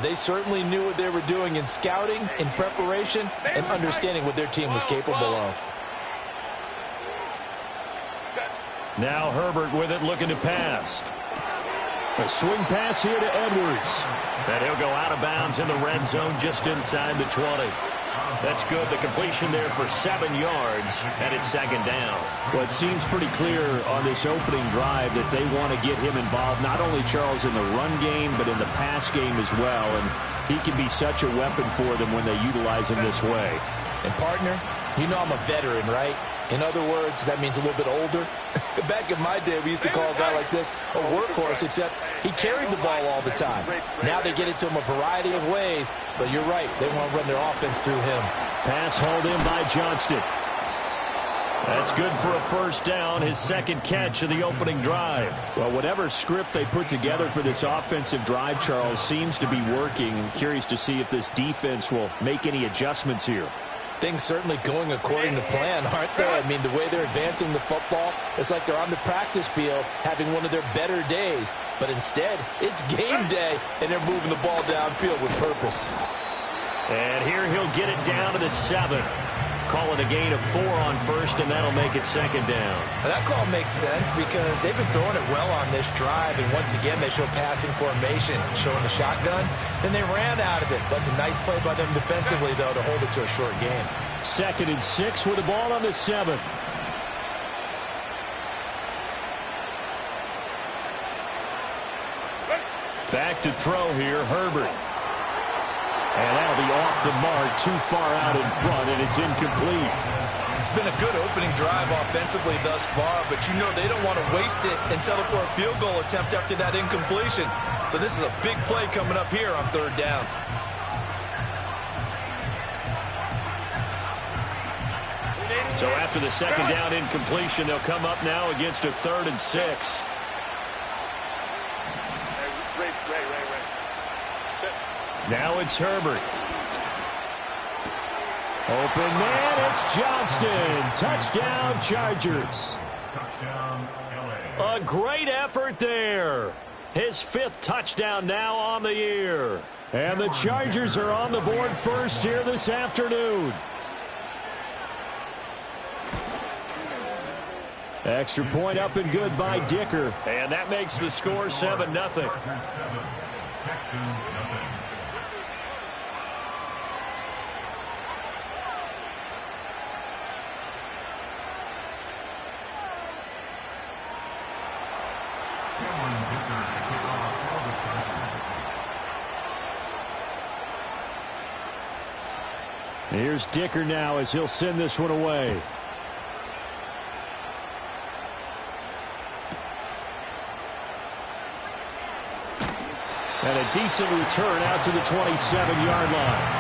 They certainly knew what they were doing in scouting, in preparation, and understanding what their team was capable of. Now Herbert with it, looking to pass. A swing pass here to Edwards. And he'll go out of bounds in the red zone just inside the 20. That's good. The completion there for 7 yards, and it's second down. Well, it seems pretty clear on this opening drive that they want to get him involved, not only, Charles, in the run game, but in the pass game as well. And he can be such a weapon for them when they utilize him this way. And, partner, you know I'm a veteran, right? In other words, that means a little bit older. Back in my day, we used to call a guy like this a workhorse, except he carried the ball all the time. Now they get it to him a variety of ways, but you're right. They want to run their offense through him. Pass hauled in by Johnston. That's good for a first down, his second catch of the opening drive. Well, whatever script they put together for this offensive drive, Charles, seems to be working. I'm curious to see if this defense will make any adjustments here. Things certainly going according to plan, aren't they? I mean, the way they're advancing the football, it's like they're on the practice field having one of their better days. But instead, it's game day, and they're moving the ball downfield with purpose. And here he'll get it down to the 7. Call it a gain of 4 on first, and that'll make it second down. Now, that call makes sense because they've been throwing it well on this drive, and once again they show passing formation, showing the shotgun. Then they ran out of it. That's a nice play by them defensively, though, to hold it to a short game. 2nd and 6 with the ball on the 7. Back to throw here, Herbert. And that'll be off the mark, too far out in front, and it's incomplete. It's been a good opening drive offensively thus far, but you know they don't want to waste it and settle for a field goal attempt after that incompletion. So this is a big play coming up here on 3rd down. So after the second down incompletion, they'll come up now against a 3rd and 6. Now it's Herbert. Open man, it's Johnston. Touchdown, Chargers. A great effort there. His 5th touchdown now on the year. And the Chargers are on the board first here this afternoon. Extra point up and good by Dicker. And that makes the score 7-0. Here's Dicker now as he'll send this one away. And a decent return out to the 27-yard line.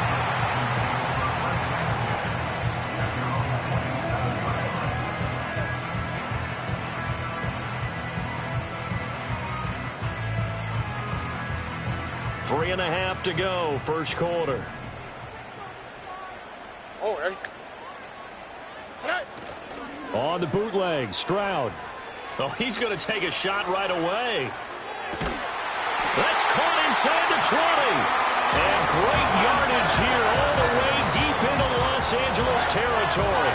Three and a half to go, first quarter. On the bootleg, Stroud. Oh, he's going to take a shot right away. That's caught inside the 20. And great yardage here all the way deep into Los Angeles territory.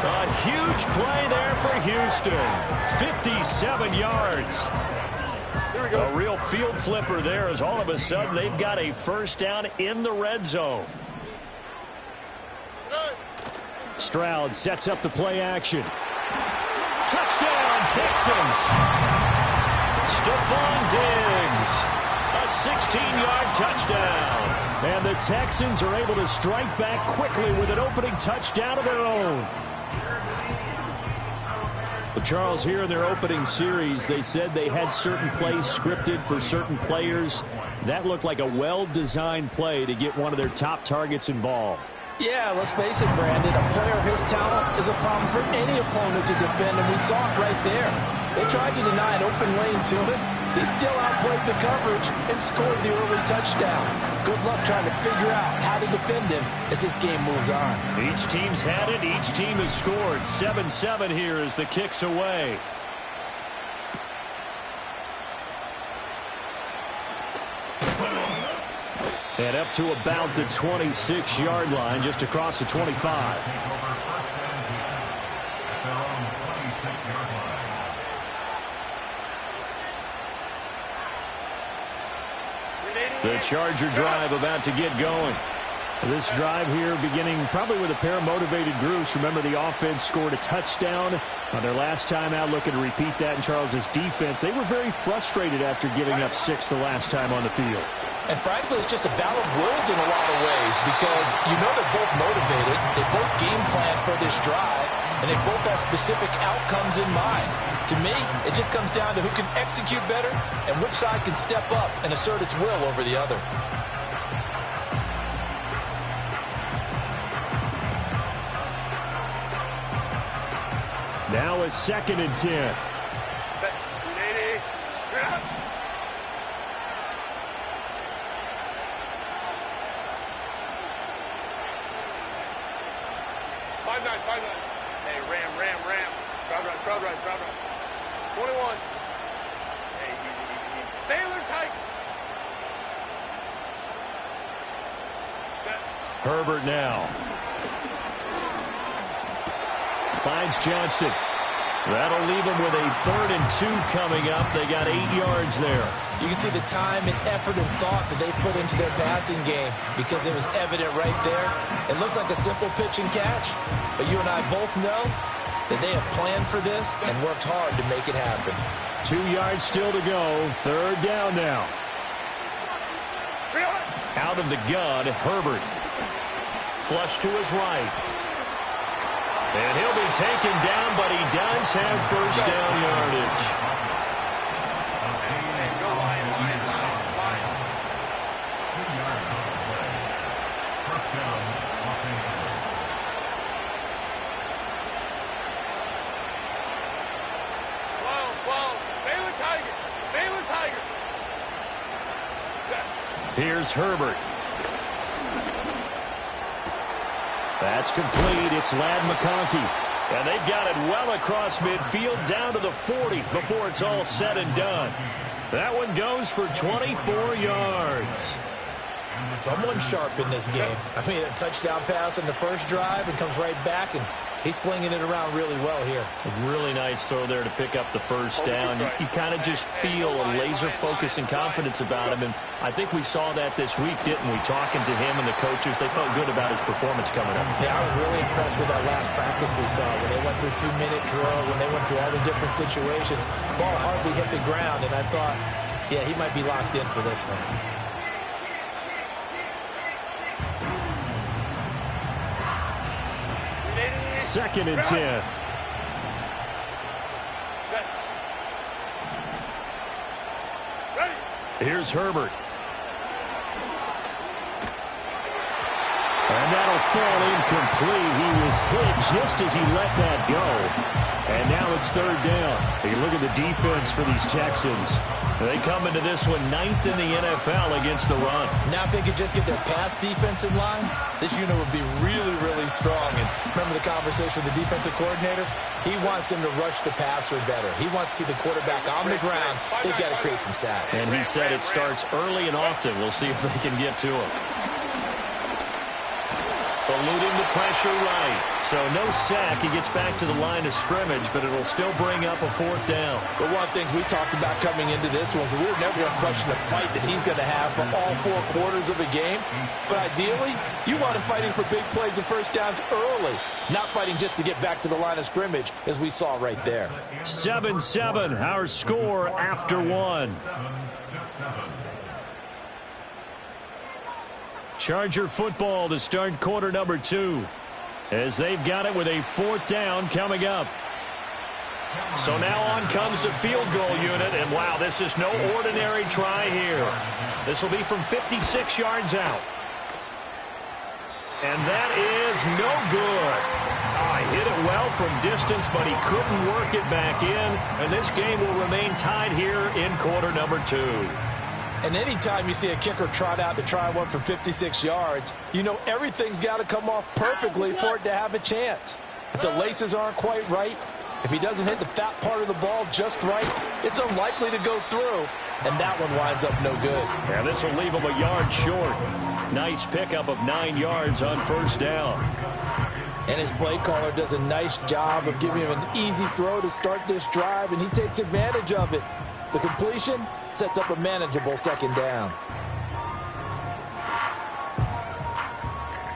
A huge play there for Houston. 57 yards. A real field flipper there as all of a sudden they've got a first down in the red zone. Stroud sets up the play action. Touchdown, Texans. Stephon Diggs. A 16-yard touchdown. And the Texans are able to strike back quickly with an opening touchdown of their own. Well, Charles, here in their opening series, they said they had certain plays scripted for certain players. That looked like a well-designed play to get one of their top targets involved. Yeah, let's face it, Brandon. A player of his talent is a problem for any opponent to defend, and we saw it right there. They tried to deny an open lane to him. He still outplayed the coverage and scored the early touchdown. Good luck trying to figure out how to defend him as this game moves on. Each team's had it. Each team has scored. 7-7 here as the kick's away. And up to about the 26-yard line, just across the 25. The Charger drive about to get going. This drive here beginning probably with a pair of motivated groups. Remember, the offense scored a touchdown on their last time out. Looking to repeat that in Charles' defense. They were very frustrated after giving up 6 the last time on the field. And frankly, it's just a battle of wills in a lot of ways because you know they're both motivated. They both game plan for this drive, and they both have specific outcomes in mind. To me, it just comes down to who can execute better and which side can step up and assert its will over the other. Now a 2nd and 10. Hey, ram. Crowd right. 21. Hey, easy. Baylor tight. Herbert now. Finds Johnston. That'll leave him with a 3rd and 2 coming up. They got 8 yards there. You can see the time and effort and thought that they put into their passing game because it was evident right there. It looks like a simple pitch and catch, but you and I both know that they have planned for this and worked hard to make it happen. 2 yards still to go. 3rd down now. Out of the gun, Herbert. Flush to his right. And he'll be taken down, but he does have 1st down yardage. Here's Herbert. That's complete. It's Ladd McConkey. And they've got it well across midfield down to the 40 before it's all said and done. That one goes for 24 yards. Someone's sharp in this game. I mean, a touchdown pass on the first drive and comes right back, and he's flinging it around really well here. A really nice throw there to pick up the 1st down. You kind of just feel a laser focus and confidence about him, and I think we saw that this week, didn't we? Talking to him and the coaches, they felt good about his performance coming up. Yeah, I was really impressed with that last practice we saw when they went through 2-minute drill, when they went through all the different situations. Ball hardly hit the ground, and I thought, yeah, he might be locked in for this one. 2nd and 10. Here's Herbert. And that'll fall incomplete. He was hit just as he let that go. And now it's 3rd down. You look at the defense for these Texans. They come into this one 9th in the NFL against the run. Now if they could just get their pass defense in line, this unit would be really, really strong. And remember the conversation with the defensive coordinator? He wants them to rush the passer better. He wants to see the quarterback on the ground. They've got to create some sacks. And he said it starts early and often. We'll see if they can get to him. Eluding the pressure right. So no sack. He gets back to the line of scrimmage, but it'll still bring up a 4th down. But one of the things we talked about coming into this was we were never going to question the fight that he's going to have for all 4 quarters of a game. But ideally, you want him fighting for big plays and 1st downs early, not fighting just to get back to the line of scrimmage, as we saw right there. 7-7, our score after 1. Charger football to start quarter number 2 as they've got it with a 4th down coming up. So now on comes the field goal unit, and wow, this is no ordinary try here. This will be from 56 yards out. And that is no good. Hit it well from distance, but he couldn't work it back in, and this game will remain tied here in quarter number 2. And anytime you see a kicker trot out to try one from 56 yards, you know everything's got to come off perfectly for it to have a chance. If the laces aren't quite right, if he doesn't hit the fat part of the ball just right, it's unlikely to go through. And that one winds up no good. Yeah, this will leave him a yard short. Nice pickup of 9 yards on first down. And his play caller does a nice job of giving him an easy throw to start this drive, and he takes advantage of it. The completion sets up a manageable second down.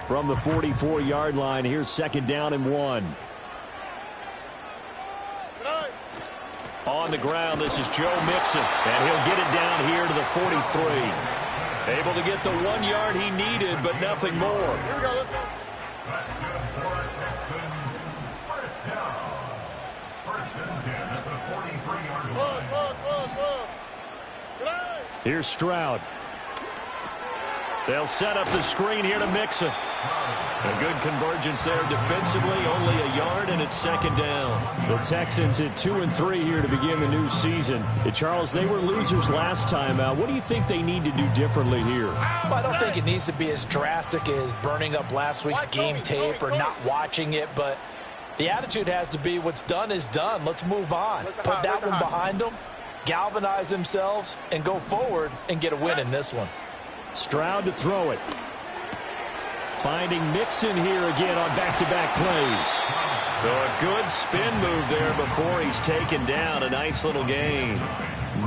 From the 44-yard line, here's second down and 1. On the ground, this is Joe Mixon, and he'll get it down here to the 43. Able to get the 1 yard he needed, but nothing more. Here we go, let's go. Here's Stroud. They'll set up the screen here to Mixon. A good convergence there defensively, only a yard, and it's second down. The Texans at 2-3 here to begin the new season. Charles, they were losers last time out. What do you think they need to do differently here? Well, I don't think it needs to be as drastic as burning up last week's game tape or not watching it, but the attitude has to be what's done is done. Let's move on. Put that one behind them, galvanize themselves, and go forward and get a win in this one. Stroud to throw it. Finding Mixon here again on back-to-back plays. So a good spin move there before he's taken down. A nice little gain.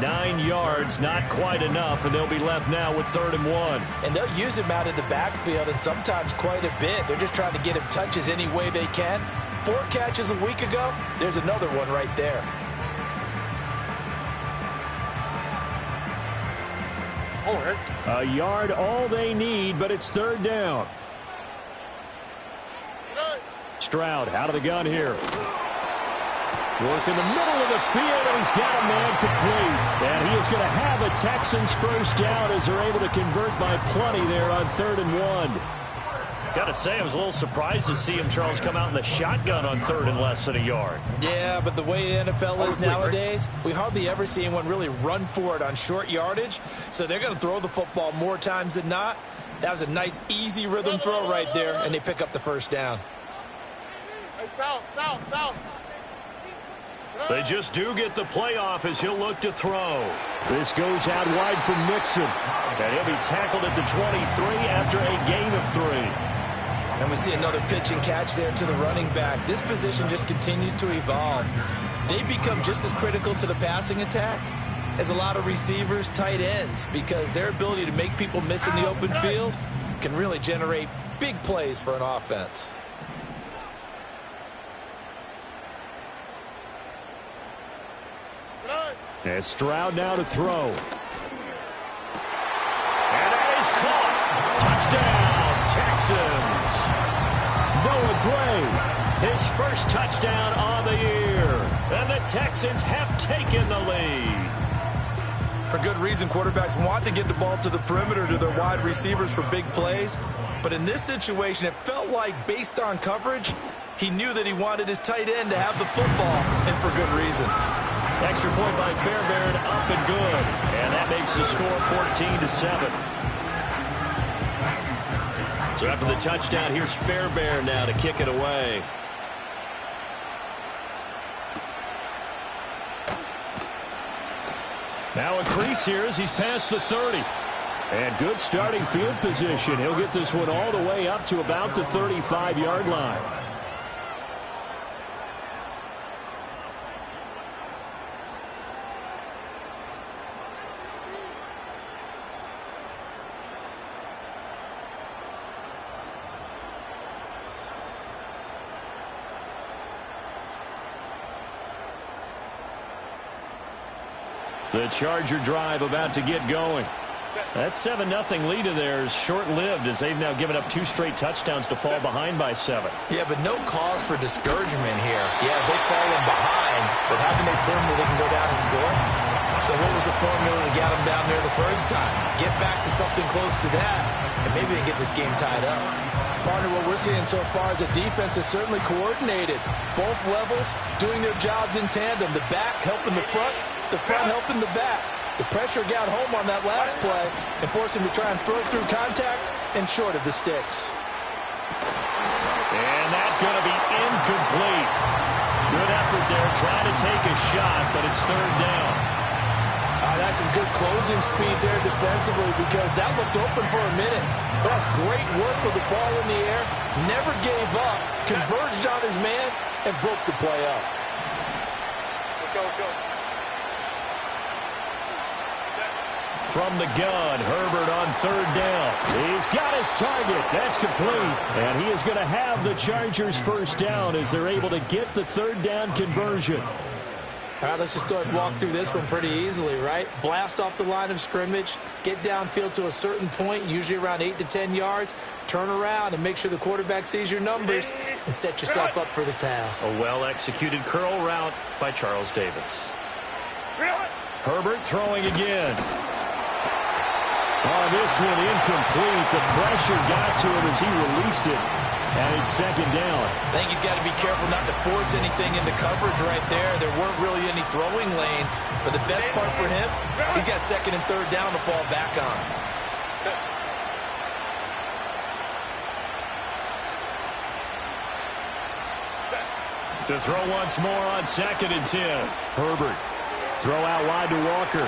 9 yards, not quite enough, and they'll be left now with 3rd and 1. And they'll use him out in the backfield, and sometimes quite a bit. They're just trying to get him touches any way they can. 4 catches a week ago, there's another one right there. A yard all they need, but it's 3rd down. Stroud out of the gun here. Work in the middle of the field, and he's got a man complete. And he is going to have a Texans first down as they're able to convert by plenty there on 3rd and 1. Got to say, I was a little surprised to see him, Charles, come out in the shotgun on 3rd and less than a yard. Yeah, but the way the NFL is nowadays, we hardly ever see anyone really run for it on short yardage. So they're going to throw the football more times than not. That was a nice, easy rhythm throw right there, and they pick up the first down. Hey, south. They just do get the playoff as he'll look to throw. This goes out wide from Mixon. And he'll be tackled at the 23 after a gain of 3. And we see another pitch and catch there to the running back. This position just continues to evolve. They become just as critical to the passing attack as a lot of receivers, tight ends, because their ability to make people miss in the open field can really generate big plays for an offense. And Stroud now to throw. And that is caught. Touchdown, Texans. Noah Gray, his first touchdown on the year. And the Texans have taken the lead. For good reason, quarterbacks want to get the ball to the perimeter to their wide receivers for big plays. But in this situation, it felt like, based on coverage, he knew that he wanted his tight end to have the football, and for good reason. Extra point by Fairbairn, up and good. And that makes the score 14-7. So after the touchdown, here's Fairbairn now to kick it away. Now a crease here as he's past the 30. And good starting field position. He'll get this one all the way up to about the 35-yard line. The Charger drive about to get going. That 7-0 lead of theirs short-lived as they've now given up 2 straight touchdowns to fall behind by 7. Yeah, but no cause for discouragement here. Yeah, they've fallen behind, but haven't they proven that they can go down and score? So what was the formula that got them down there the first time? Get back to something close to that, and maybe they get this game tied up. Partner, what we're seeing so far is a defense is certainly coordinated. Both levels doing their jobs in tandem. The back helping the front helping the back. The pressure got home on that last play and forced him to try and throw through contact and short of the sticks. And that's going to be incomplete. Good effort there trying to take a shot, but it's 3rd down. that's some good closing speed there defensively because that looked open for a minute. That's great work with the ball in the air. Never gave up, converged on his man, and broke the play up. Go, go. From the gun, Herbert on third down. He's got his target. That's complete. And he is going to have the Chargers first down as they're able to get the third down conversion. All right, let's just go ahead and walk through this one pretty easily, right? Blast off the line of scrimmage, get downfield to a certain point, usually around 8 to 10 yards, turn around and make sure the quarterback sees your numbers and set yourself up for the pass. A well-executed curl route by Charles Davis. Herbert throwing again. Oh, this one incomplete. The pressure got to him as he released it. And it's second down. I think he's got to be careful not to force anything into coverage right there. There weren't really any throwing lanes. But the best part for him, he's got second and third down to fall back on. To throw once more on second and 10. Herbert. Throw out wide to Walker.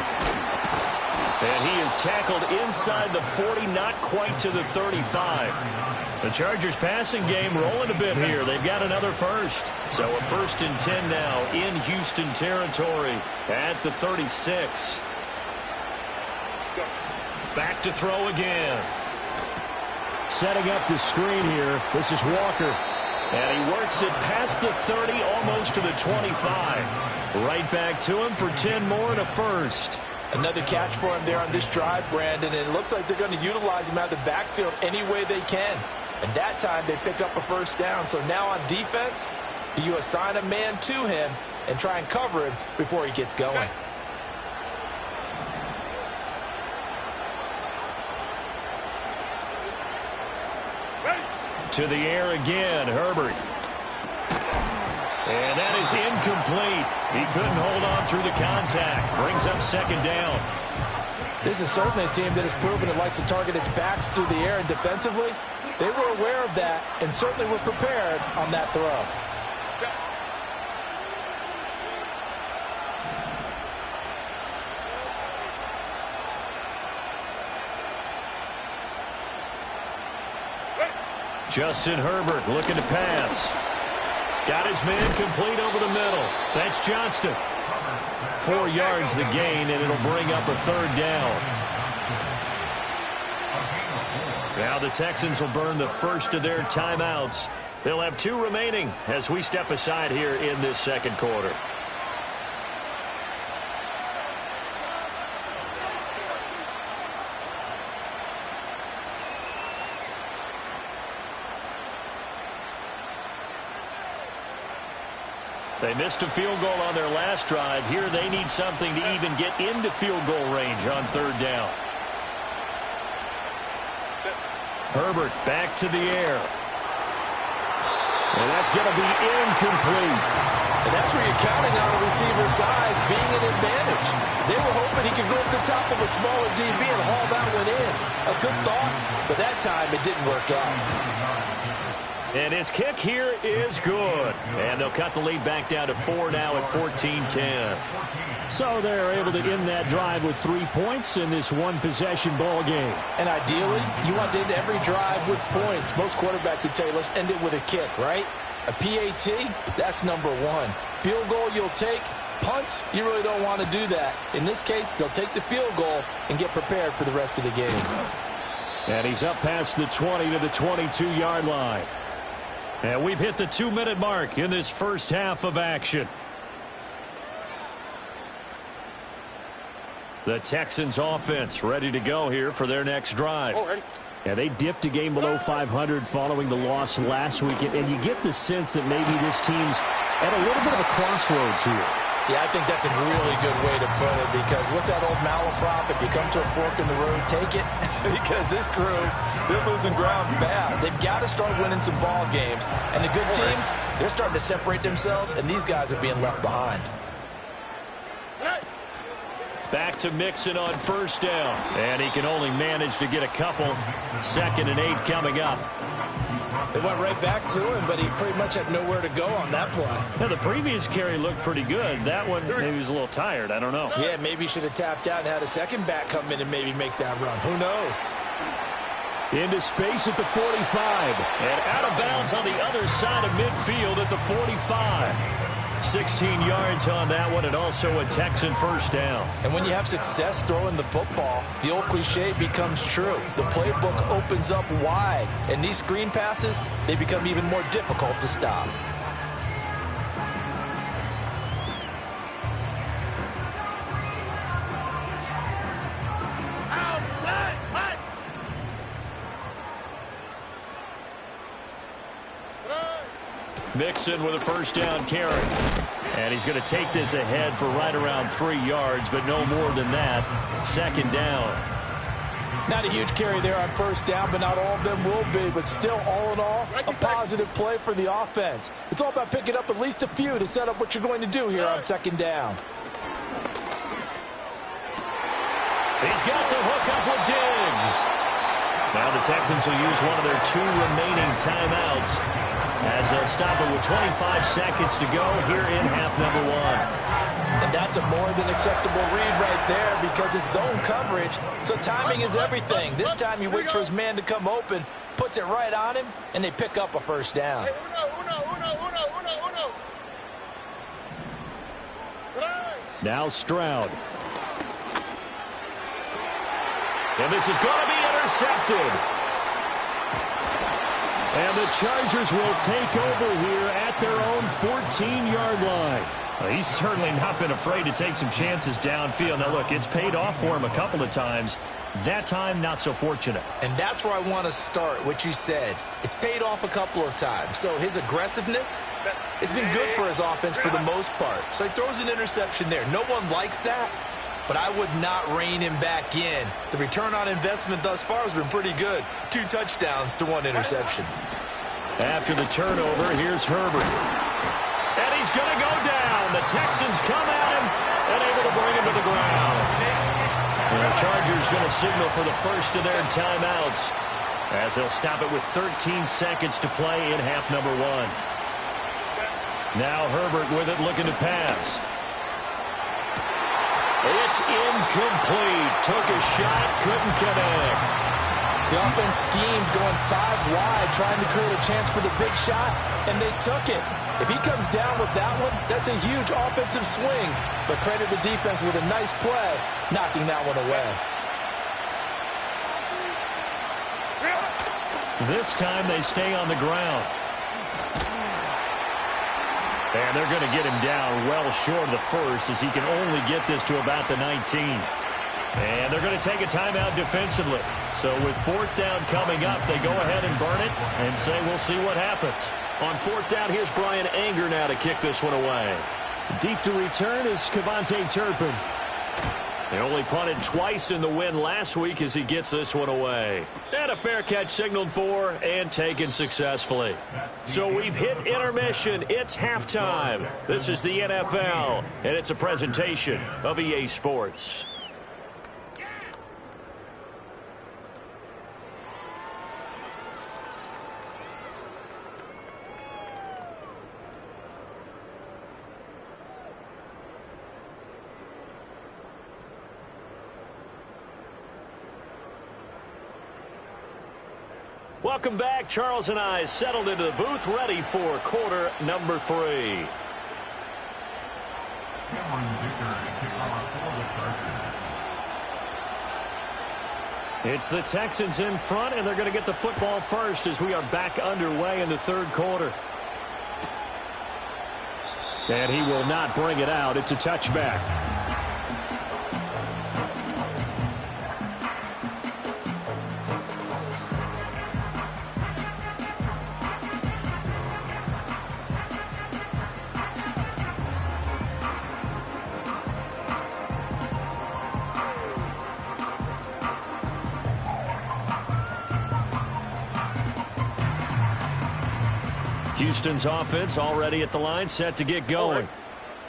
And he is tackled inside the 40, not quite to the 35. The Chargers passing game rolling a bit here. They've got another first. So a 1st and 10 now in Houston territory at the 36. Back to throw again. Setting up the screen here. This is Walker. And he works it past the 30, almost to the 25. Right back to him for 10 more and a first. Another catch for him there on this drive, Brandon, and it looks like they're going to utilize him out of the backfield any way they can. And that time they pick up a first down. So now on defense, do you assign a man to him and try and cover him before he gets going? To the air again, Herbert. And that is incomplete. He couldn't hold on through the contact. Brings up second down. This is certainly a team that has proven it likes to target its backs through the air, and defensively, they were aware of that and certainly were prepared on that throw. Justin Herbert looking to pass. Got his man complete over the middle. That's Johnston. 4 yards the gain, and it'll bring up a third down. Now the Texans will burn the first of their timeouts. They'll have 2 remaining as we step aside here in this second quarter. They missed a field goal on their last drive. Here they need something to even get into field goal range on third down. Herbert back to the air. And that's going to be incomplete. And that's where you're counting on the receiver's size being an advantage. They were hoping he could go to the top of a smaller DB and haul that one in. A good thought, but that time it didn't work out. And his kick here is good. And they'll cut the lead back down to 4 now at 14-10. So they're able to end that drive with 3 points in this one-possession ball game. And ideally, you want to end every drive with points. Most quarterbacks would tell you, let's end it with a kick, right? A PAT, that's number 1. Field goal you'll take. Punts, you really don't want to do that. In this case, they'll take the field goal and get prepared for the rest of the game. And he's up past the 20 to the 22-yard line. And we've hit the 2-minute mark in this first half of action. The Texans offense ready to go here for their next drive. Yeah, they dipped a game below 500 following the loss last week, and you get the sense that maybe this team's at a little bit of a crossroads here. Yeah, I think that's a really good way to put it, because what's that old malaprop? If you come to a fork in the road, take it. Because this crew, they're losing ground fast. They've got to start winning some ball games. And the good teams, they're starting to separate themselves, and these guys are being left behind. Back to Mixon on first down. And he can only manage to get a couple. 2nd and 8 coming up. They went right back to him, but he pretty much had nowhere to go on that play. Now, the previous carry looked pretty good. That one, maybe he was a little tired. I don't know. Yeah, maybe he should have tapped out and had a second back come in and maybe make that run. Who knows? Into space at the 45. And out of bounds on the other side of midfield at the 45. 16 yards on that one, and also a Texan first down. And when you have success throwing the football, the old cliche becomes true. The playbook opens up wide, and these screen passes, they become even more difficult to stop. Mixon with a first down carry. And he's going to take this ahead for right around 3 yards, but no more than that. 2nd down. Not a huge carry there on first down, but not all of them will be. But still, all in all, a positive play for the offense. It's all about picking up at least a few to set up what you're going to do here on 2nd down. He's got the hook up with Diggs. Now the Texans will use one of their 2 remaining timeouts as they'll stop it with 25 seconds to go here in half number 1. And that's a more than acceptable read right there because it's zone coverage, so timing is everything. This time he waits for his man to come open, puts it right on him, and they pick up a first down. Now Stroud. And this is going to be intercepted. And the Chargers will take over here at their own 14-yard line. Well, he's certainly not been afraid to take some chances downfield. Now, look, it's paid off for him a couple of times. That time, not so fortunate. And that's where I want to start, what you said. It's paid off a couple of times. So his aggressiveness has been good for his offense for the most part. So he throws an interception there. No one likes that, but I would not rein him back in. The return on investment thus far has been pretty good. 2 touchdowns to 1 interception. After the turnover, here's Herbert. And he's going to go down. The Texans come at him and able to bring him to the ground. And the Chargers going to signal for the first of their timeouts as they'll stop it with 13 seconds to play in half number 1. Now Herbert with it, looking to pass. It's incomplete. Took a shot, couldn't connect. The offense schemed going 5 wide, trying to create a chance for the big shot, and they took it. If he comes down with that one, that's a huge offensive swing. But credit the defense with a nice play, knocking that one away. This time they stay on the ground. And they're going to get him down well short of the first as he can only get this to about the 19. And they're going to take a timeout defensively. So with 4th down coming up, they go ahead and burn it and say we'll see what happens. On 4th down, here's Brian Anger now to kick this one away. Deep to return is Kevontae Turpin. They only punted twice in the win last week as he gets this one away. And a fair catch signaled for and taken successfully. So we've hit intermission. It's halftime. This is the NFL, and it's a presentation of EA Sports. Welcome back. Charles and I settled into the booth, ready for quarter number 3. It's the Texans in front, and they're going to get the football first as we are back underway in the 3rd quarter. And he will not bring it out. It's a touchback. Houston's offense already at the line, set to get going.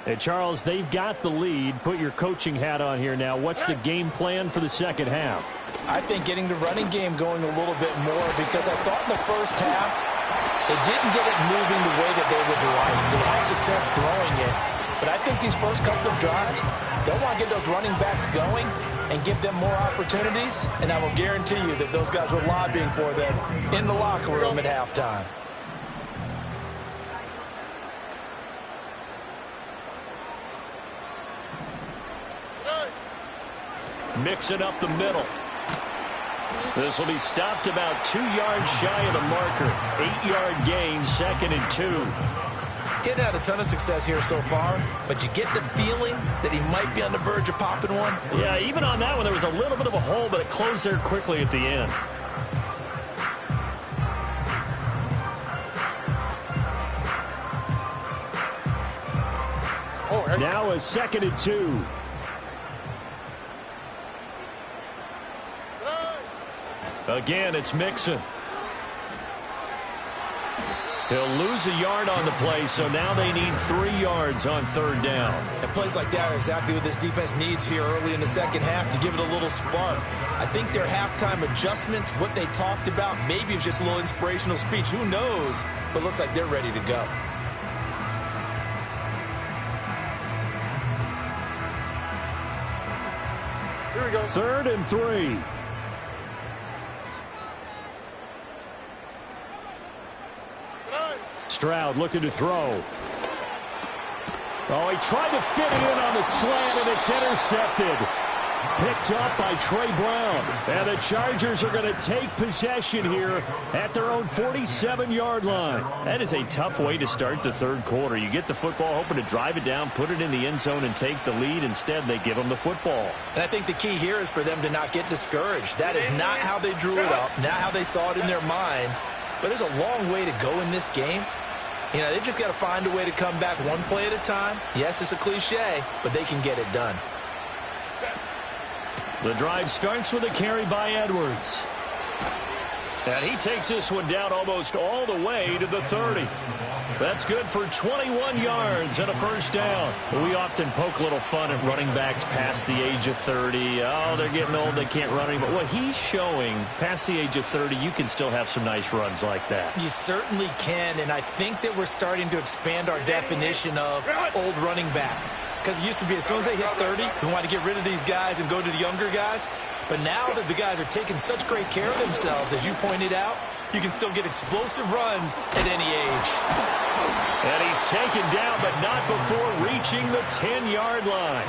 Hey, Charles, they've got the lead. Put your coaching hat on here now. What's the game plan for the second half? I think getting the running game going a little bit more, because I thought in the first half they didn't get it moving the way that they would like. They had success throwing it, but I think these first couple of drives, they'll want to get those running backs going and give them more opportunities, and I will guarantee you that those guys were lobbying for them in the locker room at halftime. Mix it up the middle. This will be stopped about 2 yards shy of the marker. 8-yard gain, 2nd and 2. He hadn't had a ton of success here so far, but you get the feeling that he might be on the verge of popping one. Yeah, even on that one, there was a little bit of a hole, but it closed there quickly at the end. Now a 2nd and 2. Again, it's Mixon. He'll lose a yard on the play, so now they need 3 yards on 3rd down. And plays like that are exactly what this defense needs here early in the second half to give it a little spark. I think their halftime adjustments, what they talked about, maybe it was just a little inspirational speech. Who knows? But looks like they're ready to go. Here we go. 3rd and 3. Stroud looking to throw. Oh, he tried to fit it in on the slant, and it's intercepted. Picked up by Trey Brown. And the Chargers are going to take possession here at their own 47-yard line. That is a tough way to start the 3rd quarter. You get the football, hoping to drive it down, put it in the end zone, and take the lead. Instead, they give them the football. And I think the key here is for them to not get discouraged. That is not how they drew it up, not how they saw it in their minds. But there's a long way to go in this game. You know, they've just got to find a way to come back one play at a time. Yes, it's a cliche, but they can get it done. The drive starts with a carry by Edwards. And he takes this one down almost all the way to the 30. That's good for 21 yards and a 1st down. We often poke a little fun at running backs past the age of 30. Oh, they're getting old, they can't run anymore. Well, he's showing past the age of 30, you can still have some nice runs like that. You certainly can, and I think that we're starting to expand our definition of old running back. Because it used to be as soon as they hit 30, we want to get rid of these guys and go to the younger guys. But now that the guys are taking such great care of themselves, as you pointed out, you can still get explosive runs at any age. And he's taken down, but not before reaching the 10-yard line.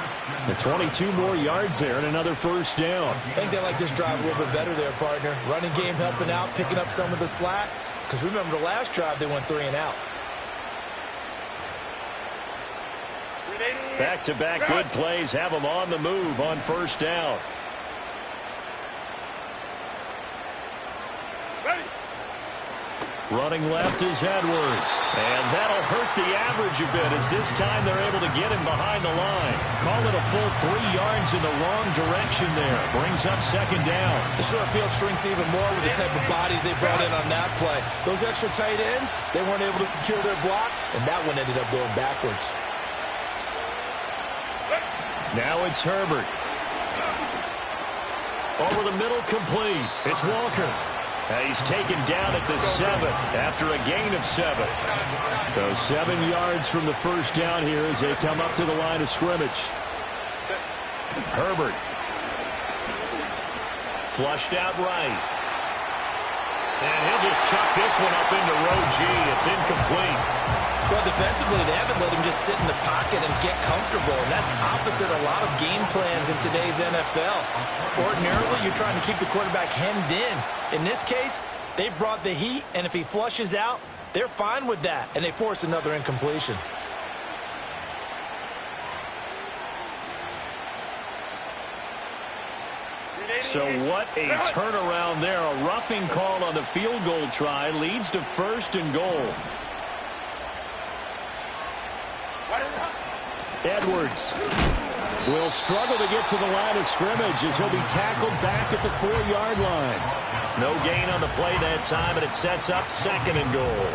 The 22 more yards there and another 1st down. I think they like this drive a little bit better there, partner. Running game helping out, picking up some of the slack. Because remember the last drive, they went 3 and out. Back-to-back good plays have them on the move on 1st down. Running left is Edwards. And that'll hurt the average a bit, as this time they're able to get him behind the line. Call it a full 3 yards in the wrong direction there. Brings up 2nd down. The short field shrinks even more with the type of bodies they brought in on that play. Those extra tight ends, they weren't able to secure their blocks, and that one ended up going backwards. Now it's Herbert. Over the middle, complete. It's Walker. He's taken down at the 7 after a gain of 7. So 7 yards from the 1st down here as they come up to the line of scrimmage. Herbert. Flushed out right. And he'll just chuck this one up into row G. It's incomplete. Well, defensively, they haven't let him just sit in the pocket and get comfortable, and that's opposite a lot of game plans in today's NFL. Ordinarily, you're trying to keep the quarterback hemmed in. In this case, they brought the heat, and if he flushes out, they're fine with that, and they force another incompletion. So what a turnaround there. A roughing call on the field goal try leads to 1st and goal. Edwards will struggle to get to the line of scrimmage as he'll be tackled back at the 4-yard line. No gain on the play that time, and it sets up 2nd and goal.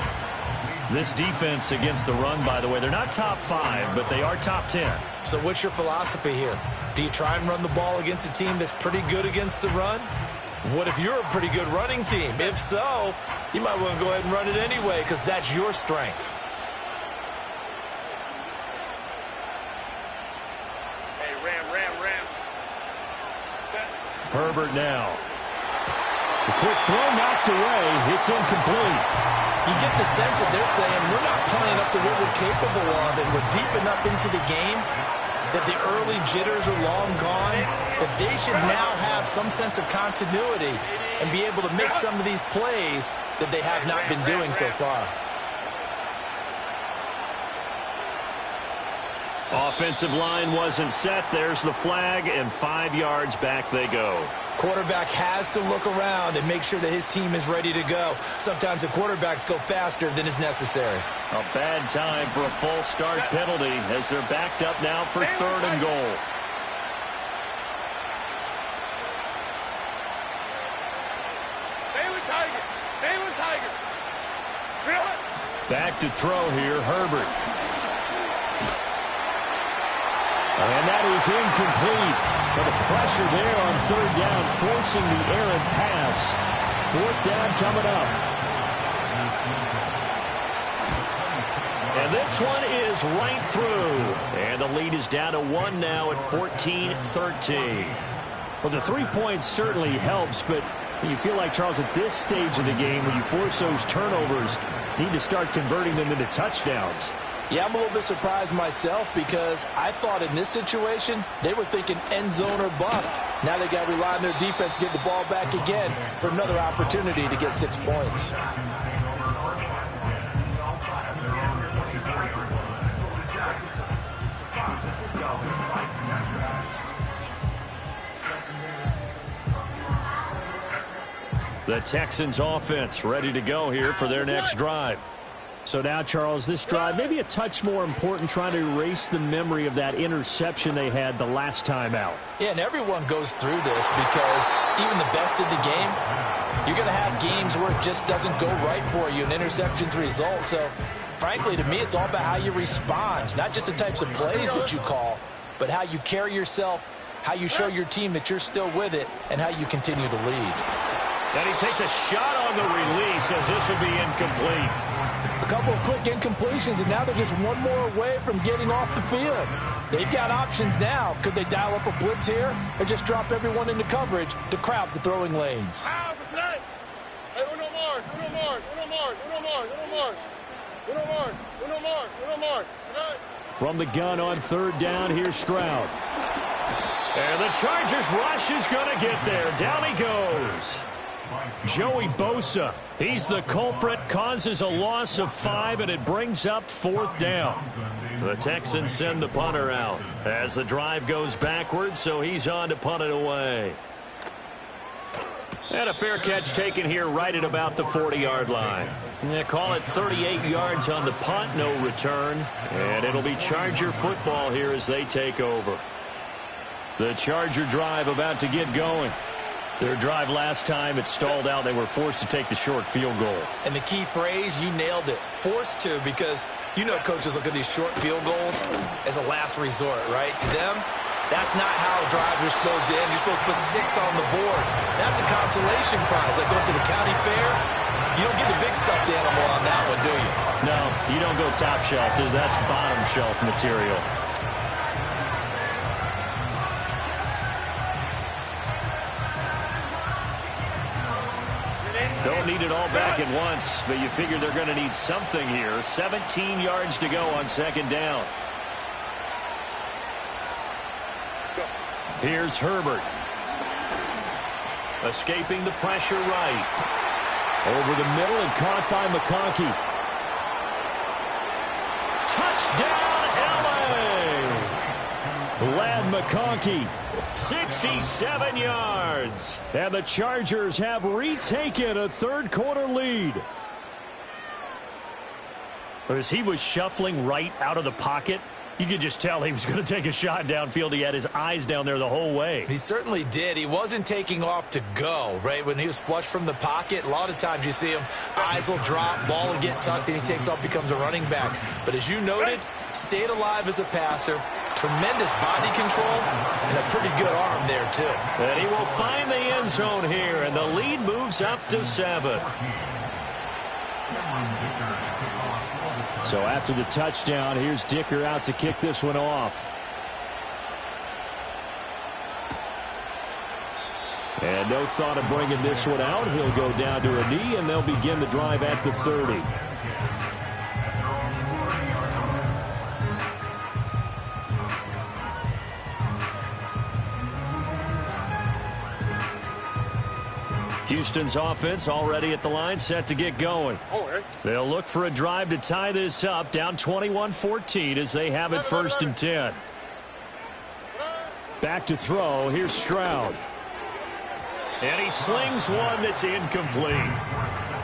This defense against the run, by the way, they're not top 5, but they are top 10. So what's your philosophy here? Do you try and run the ball against a team that's pretty good against the run? What if you're a pretty good running team? If so, you might want to go ahead and run it anyway because that's your strength. Hey, ram. Set. Herbert now. The quick throw knocked away. It's incomplete. You get the sense that they're saying we're not playing up to what we're capable of and we're deep enough into the game that the early jitters are long gone, that they should now have some sense of continuity and be able to make some of these plays that they have not been doing so far. Offensive line wasn't set. There's the flag, and 5 yards back they go. Quarterback has to look around and make sure that his team is ready to go. Sometimes the quarterbacks go faster than is necessary. A bad time for a false start penalty as they're backed up now for 3rd and goal. Stay with Tiger. Stay with Tiger. Feel it. Back to throw here, Herbert. And that is incomplete. But the pressure there on 3rd down, forcing the errant pass. 4th down coming up. And this one is right through. And the lead is down to 1 now at 14-13. Well, the 3 points certainly helps, but you feel like, Charles, at this stage of the game, when you force those turnovers, you need to start converting them into touchdowns. Yeah, I'm a little bit surprised myself because I thought in this situation they were thinking end zone or bust. Now they got to rely on their defense to get the ball back again for another opportunity to get 6 points. The Texans offense ready to go here for their next drive. So now, Charles, this drive maybe a touch more important, trying to erase the memory of that interception they had the last time out. Yeah, and everyone goes through this because even the best in the game, you're going to have games where it just doesn't go right for you, and interceptions result. So, frankly, to me, it's all about how you respond, not just the types of plays that you call, but how you carry yourself, how you show your team that you're still with it, and how you continue to lead. And he takes a shot on the release as this will be incomplete. A couple of quick incompletions, and now they're just one more away from getting off the field. They've got options now. Could they dial up a blitz here or just drop everyone into coverage to crowd the throwing lanes? From the gun on 3rd down, here's Stroud. And the Chargers rush is going to get there. Down he goes. Joey Bosa, he's the culprit, causes a loss of 5, and it brings up 4th down. The Texans send the punter out as the drive goes backwards, so he's on to punt it away. And a fair catch taken here right at about the 40-yard line. They call it 38 yards on the punt, no return, and it'll be Charger football here as they take over. The Charger drive about to get going. Their drive last time, it stalled out. They were forced to take the short field goal. And the key phrase, you nailed it, forced to, because you know coaches look at these short field goals as a last resort, right? To them, that's not how drives are supposed to end. You're supposed to put 6 on the board. That's a consolation prize. Like going to the county fair, you don't get the big stuffed animal on that one, do you? No, you don't go top shelf. That's bottom shelf material. Don't need it all back at once, but you figure they're going to need something here. 17 yards to go on 2nd down. Here's Herbert. Escaping the pressure right. Over the middle and caught by McConkey. Touchdown, L.A. Lad McConkey. 67 yards. And the Chargers have retaken a 3rd quarter lead. As he was shuffling right out of the pocket, You could just tell he was going to take a shot downfield. He had his eyes down there the whole way. He certainly did. He wasn't taking off to go, right? When he was flush from the pocket, a lot of times you see him, eyes will drop, ball will get tucked, and he takes off, becomes a running back. But as you noted, stayed alive as a passer, tremendous body control, and a pretty good arm there, too. And he will find the end zone here, and the lead moves up to 7. So after the touchdown, here's Dicker out to kick this one off. And no thought of bringing this one out. He'll go down to a knee, and they'll begin the drive at the 30. Houston's offense already at the line, set to get going. They'll look for a drive to tie this up, down 21-14 as they have it 1st and 10. Back to throw. Here's Stroud. And he slings one that's incomplete.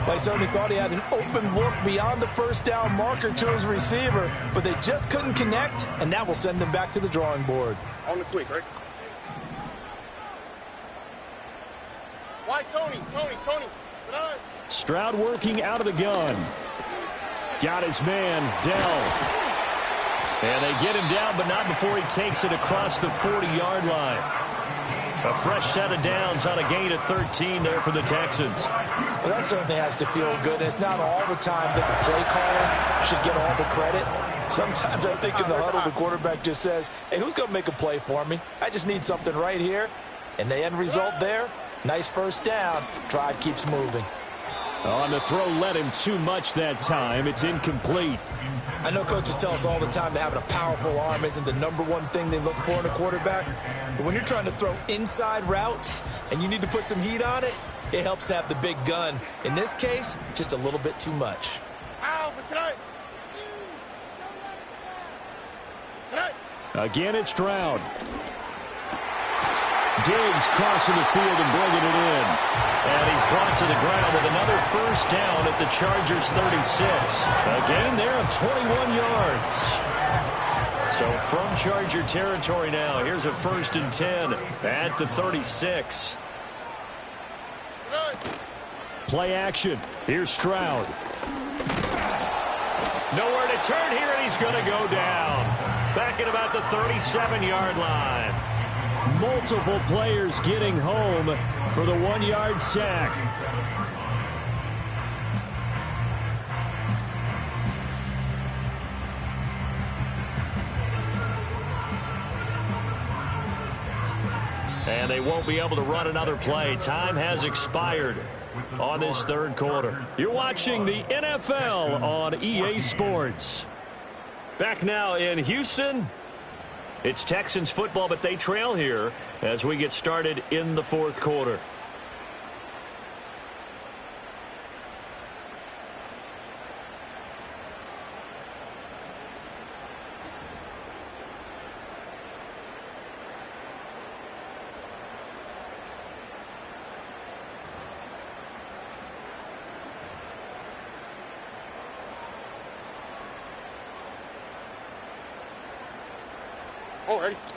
They certainly thought he had an open look beyond the first down marker to his receiver, but they just couldn't connect, and that will send them back to the drawing board. On the quick, right? Why, Tony? Stroud working out of the gun. Got his man, Dell. And they get him down, but not before he takes it across the 40-yard line. A fresh set of downs on a gain of 13 there for the Texans. Well, that certainly has to feel good. It's not all the time that the play caller should get all the credit. Sometimes I think in the huddle, the quarterback just says, hey, who's going to make a play for me? I just need something right here. And the end result there, nice first down. Drive keeps moving. On the throw, led him too much that time. It's incomplete. I know coaches tell us all the time that having a powerful arm isn't the #1 thing they look for in a quarterback. But when you're trying to throw inside routes and you need to put some heat on it, it helps to have the big gun. In this case, just a little bit too much. Again, it's Stroud. Diggs crossing the field and bringing it in. And he's brought to the ground with another first down at the Chargers' 36. A gain there of 21 yards. So from Charger territory now, here's a 1st and 10 at the 36. Play action. Here's Stroud. Nowhere to turn here, and he's going to go down. Back at about the 37-yard line. Multiple players getting home for the 1-yard sack. And they won't be able to run another play. Time has expired on this 3rd quarter. You're watching the NFL on EA Sports. Back now in Houston. It's Texans football, but they trail here as we get started in the 4th quarter.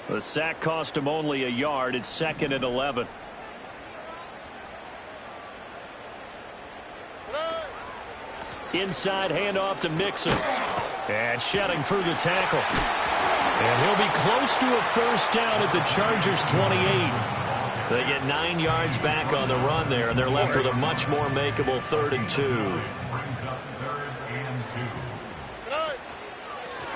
The sack cost him only a yard. It's 2nd and 11. Inside handoff to Mixon. And shedding through the tackle. And he'll be close to a first down at the Chargers' 28. They get 9 yards back on the run there, and they're left with a much more makeable 3rd and 2.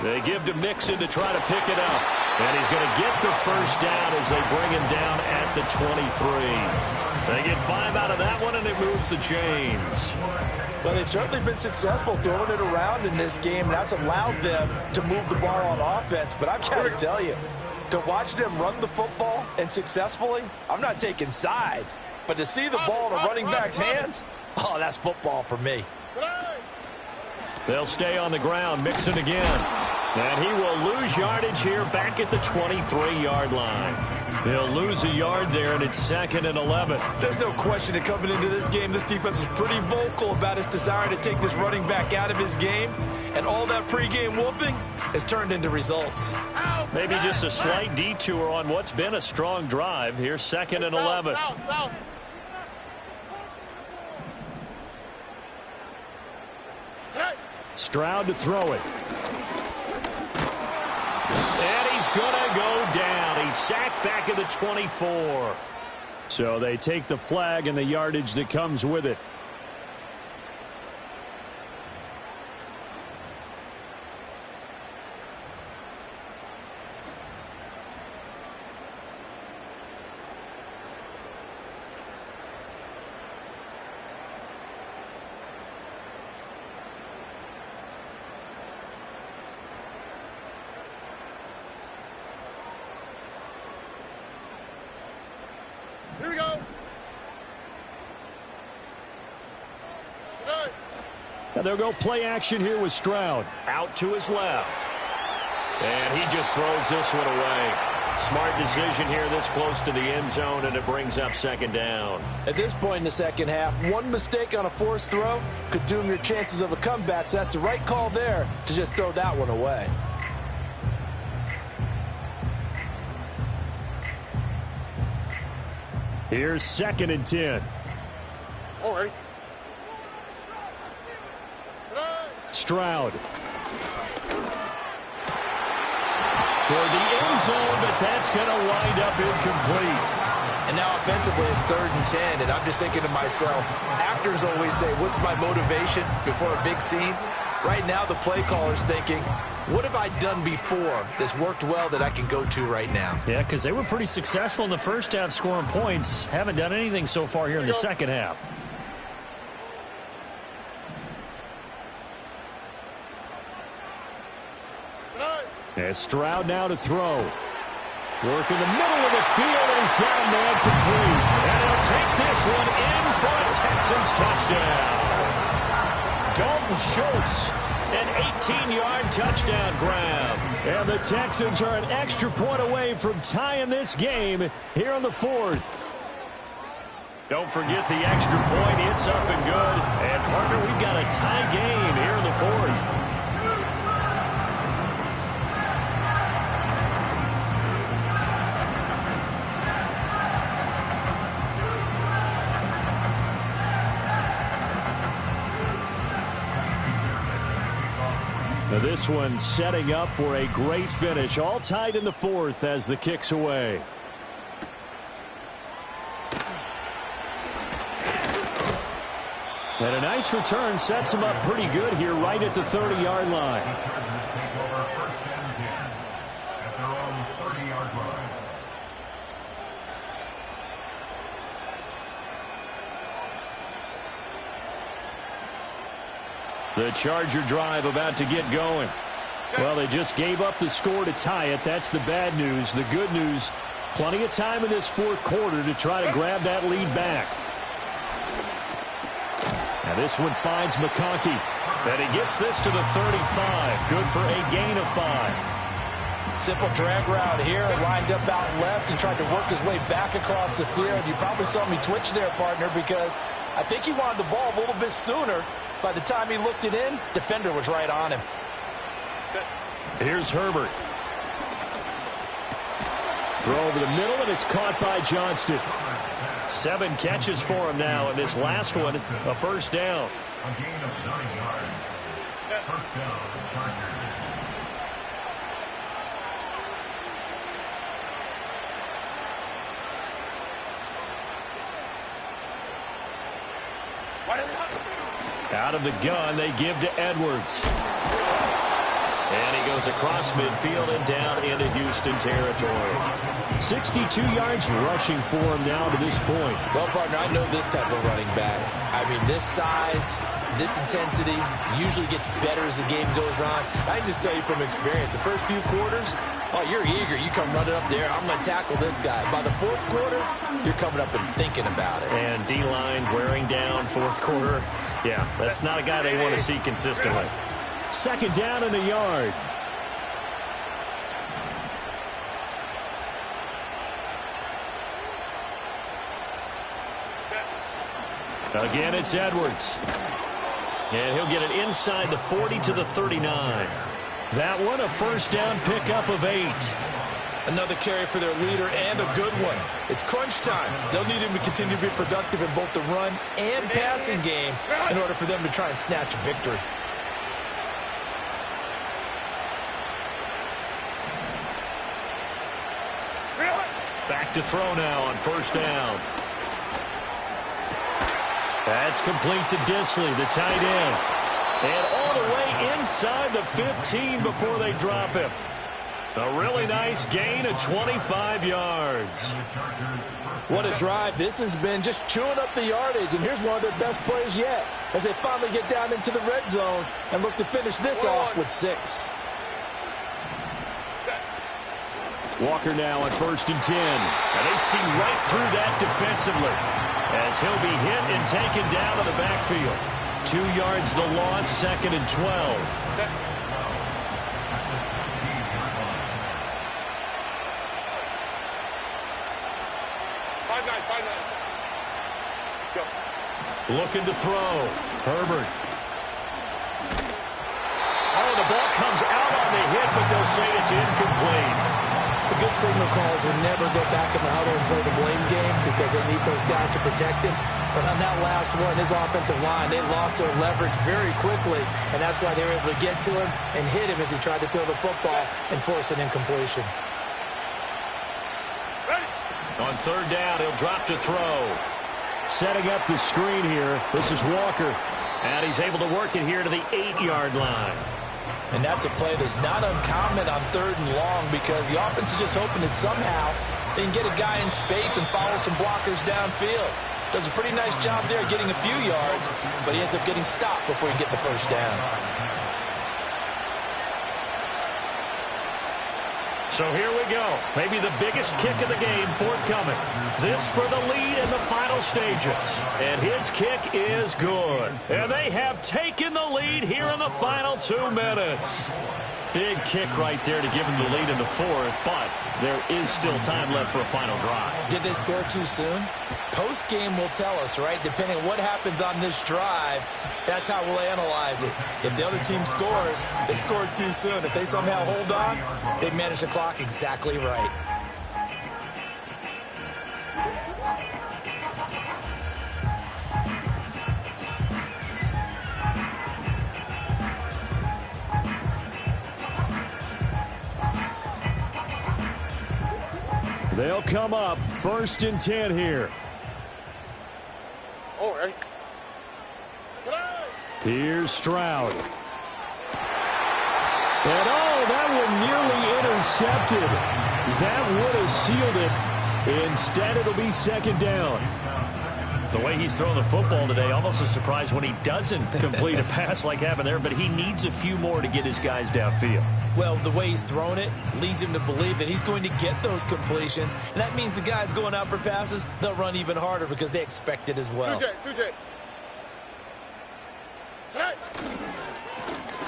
They give to Mixon to try to pick it up. And he's going to get the first down as they bring him down at the 23. They get 5 out of that one, and it moves the chains. Well, they've certainly been successful throwing it around in this game. That's allowed them to move the ball on offense. But I've got to tell you, to watch them run the football and successfully, I'm not taking sides. But to see the ball in a running back's hands, oh, that's football for me. They'll stay on the ground. Mixon again. And he will lose yardage here back at the 23-yard line. They'll lose a yard there, and it's 2nd and 11. There's no question that coming into this game, this defense was pretty vocal about its desire to take this running back out of his game. And all that pregame wolfing has turned into results. Maybe just a slight detour on what's been a strong drive. Here's 2nd and 11. Stroud to throw it. And he's going to go down. He's sacked back at the 24. So they take the flag and the yardage that comes with it. Here we go. Now they'll go play action here with Stroud. Out to his left. And he just throws this one away. Smart decision here this close to the end zone, and it brings up 2nd down. At this point in the second half, one mistake on a forced throw could doom your chances of a comeback. So that's the right call there to just throw that one away. Here's 2nd and 10. All right. Stroud. Toward the end zone, but that's going to wind up incomplete. And now offensively it's 3rd and 10, and I'm just thinking to myself, actors always say, what's my motivation before a big scene? Right now the play caller's thinking, what have I done before that's worked well that I can go to right now? Yeah, because they were pretty successful in the first half scoring points. Haven't done anything so far here in the second half. As Stroud now to throw. Work in the middle of the field, and he's got a man complete. And he'll take this one in for a Texans touchdown. Dalton Schultz, an 18-yard touchdown grab. And the Texans are an extra point away from tying this game here in the 4th. Don't forget the extra point. It's up and good. And, partner, we've got a tie game here in the 4th. Now this one setting up for a great finish. All tied in the 4th as the kick's away. And a nice return sets him up pretty good here right at the 30-yard line. The Charger drive about to get going. Well, they just gave up the score to tie it. That's the bad news. The good news, plenty of time in this 4th quarter to try to grab that lead back. Now this one finds McConkey. And he gets this to the 35. Good for a gain of 5. Simple drag route here, lined up out left and tried to work his way back across the field. You probably saw me twitch there, partner, because I think he wanted the ball a little bit sooner. By the time he looked it in, defender was right on him. Here's Herbert. Throw over the middle, and it's caught by Johnston. 7 catches for him now, and this last one, a first down. A gain of 9 yards. First down, Chargers. Out of the gun, they give to Edwards. And he goes across midfield and down into Houston territory. 62 yards rushing for him now to this point. Well, partner, I know this type of running back. I mean, this size, this intensity usually gets better as the game goes on. I can just tell you from experience, the first few quarters, oh, you're eager. You come running up there, I'm going to tackle this guy. By the 4th quarter, you're coming up and thinking about it. And D-line wearing down 4th quarter. Yeah, that's not a guy they want to see consistently. 2nd down and a yard. Again, it's Edwards. And he'll get it inside the 40 to the 39. That one, a first down pickup of 8. Another carry for their leader and a good one. It's crunch time. They'll need him to continue to be productive in both the run and passing game in order for them to try and snatch a victory. Back to throw now on first down. That's complete to Disley, the tight end. And all the way inside the 15 before they drop him. A really nice gain of 25 yards. What a drive this has been, just chewing up the yardage. And here's one of their best plays yet as they finally get down into the red zone and look to finish this off with 6. Walker now at 1st and 10. And they see right through that defensively as he'll be hit and taken down to the backfield. 2 yards the loss, 2nd and 12. Looking to throw. Herbert. Oh, the ball comes out on the hit, but they'll say it's incomplete. The good signal callers will never go back in the huddle and play the blame game because they need those guys to protect him. But on that last one, his offensive line, they lost their leverage very quickly, and that's why they were able to get to him and hit him as he tried to throw the football and force an incompletion. On 3rd down, he'll drop to throw. Setting up the screen here. This is Walker. And he's able to work it here to the 8-yard line. And that's a play that's not uncommon on 3rd and long because the offense is just hoping that somehow they can get a guy in space and follow some blockers downfield. Does a pretty nice job there getting a few yards, but he ends up getting stopped before he get the first down. So here we go. Maybe the biggest kick of the game forthcoming. This for the lead in the final stages. And his kick is good. And they have taken the lead here in the final 2 minutes. Big kick right there to give them the lead in the 4th, but there is still time left for a final drive. Did they score too soon? Post-game will tell us, right? Depending on what happens on this drive, that's how we'll analyze it. If the other team scores, they scored too soon. If they somehow hold on, they manage the clock exactly right. They'll come up 1st and 10 here. All right. Here's Stroud. And that one nearly intercepted. That would have sealed it. Instead, it'll be 2nd down. The way he's throwing the football today, almost a surprise when he doesn't complete a pass like happened there, but he needs a few more to get his guys downfield. Well, the way he's thrown it leads him to believe that he's going to get those completions, and that means the guys going out for passes, they'll run even harder because they expect it as well. 2J.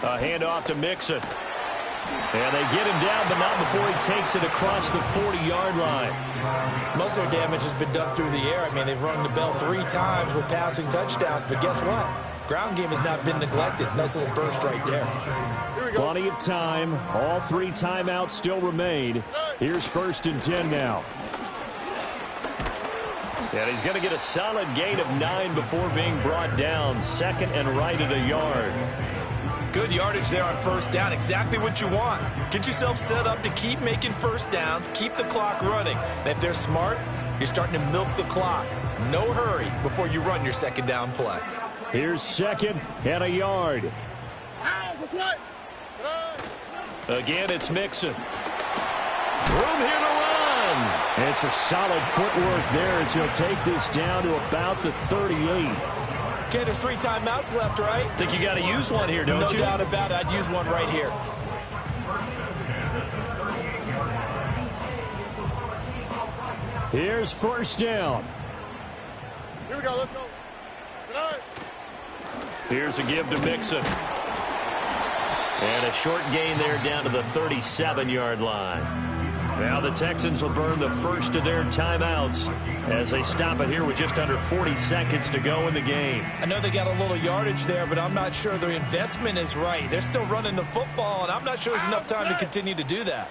A handoff to Mixon. And they get him down, but not before he takes it across the 40-yard line. Most of their damage has been done through the air. I mean, they've rung the bell 3 times with passing touchdowns, but guess what? Ground game has not been neglected. Nice little burst right there. Plenty of time. All 3 timeouts still remain. Here's 1st and 10 now. And he's going to get a solid gain of 9 before being brought down. 2nd and right at a yard. Good yardage there on 1st down. Exactly what you want. Get yourself set up to keep making 1st downs, keep the clock running. And if they're smart, you're starting to milk the clock. No hurry before you run your 2nd down play. Here's 2nd and a yard. Again, it's Mixon. Room here to run. It's a solid footwork there as he'll take this down to about the 38. Okay, there's 3 timeouts left, right? Think you got to use one here, don't you? No doubt about it. I'd use one right here. Here's 1st down. Here we go. Let's go. Here's a give to Mixon. And a short gain there down to the 37-yard line. Now the Texans will burn the first of their timeouts as they stop it here with just under 40 seconds to go in the game. I know they got a little yardage there, but I'm not sure their investment is right. They're still running the football, and I'm not sure there's enough time to continue to do that.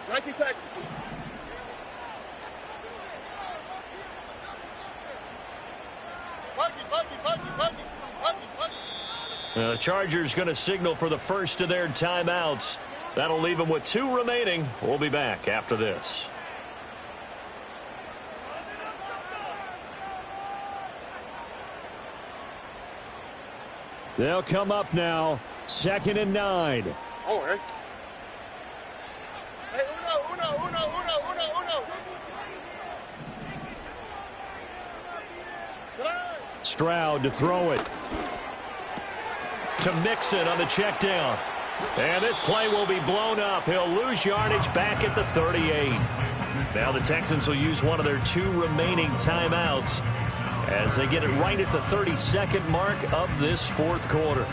Nike Texas. The Chargers going to signal for the first of their timeouts. That'll leave them with 2 remaining. We'll be back after this. They'll come up now. 2nd and 9. Oh, hey. Hey, uno. Stroud to throw it. To Mixon on the check down. And this play will be blown up. He'll lose yardage back at the 38. Now the Texans will use one of their 2 remaining timeouts as they get it right at the 32nd mark of this 4th quarter.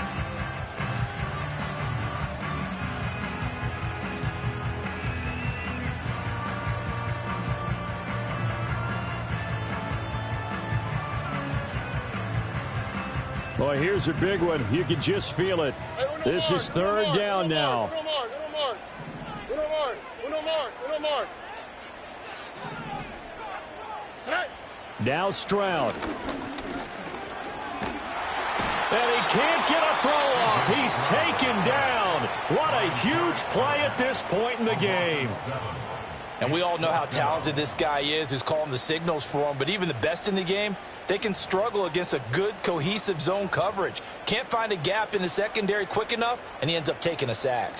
Boy, here's a big one. You can just feel it. This is 3rd down now. Now Stroud. And he can't get a throw off. He's taken down. What a huge play at this point in the game. And we all know how talented this guy is who's calling the signals for him. But even the best in the game, they can struggle against a good, cohesive zone coverage. Can't find a gap in the secondary quick enough, and he ends up taking a sack.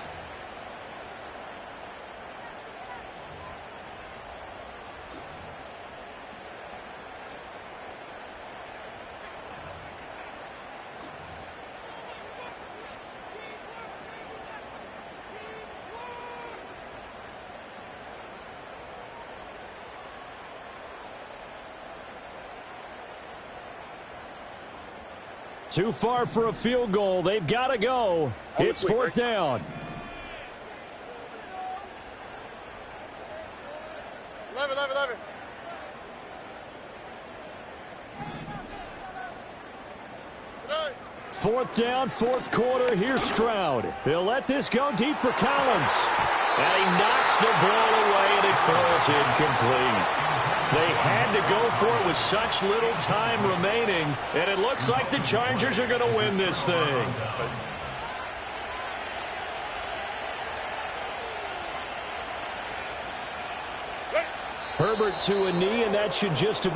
Too far for a field goal. They've got to go. It's 4th down. 11. 4th down, 4th quarter. Here's Stroud. He'll let this go deep for Collins. And he knocks the ball away, and it falls incomplete. They had to go for it with such little time remaining, and it looks like the Chargers are going to win this thing. Herbert to a knee, and that should just about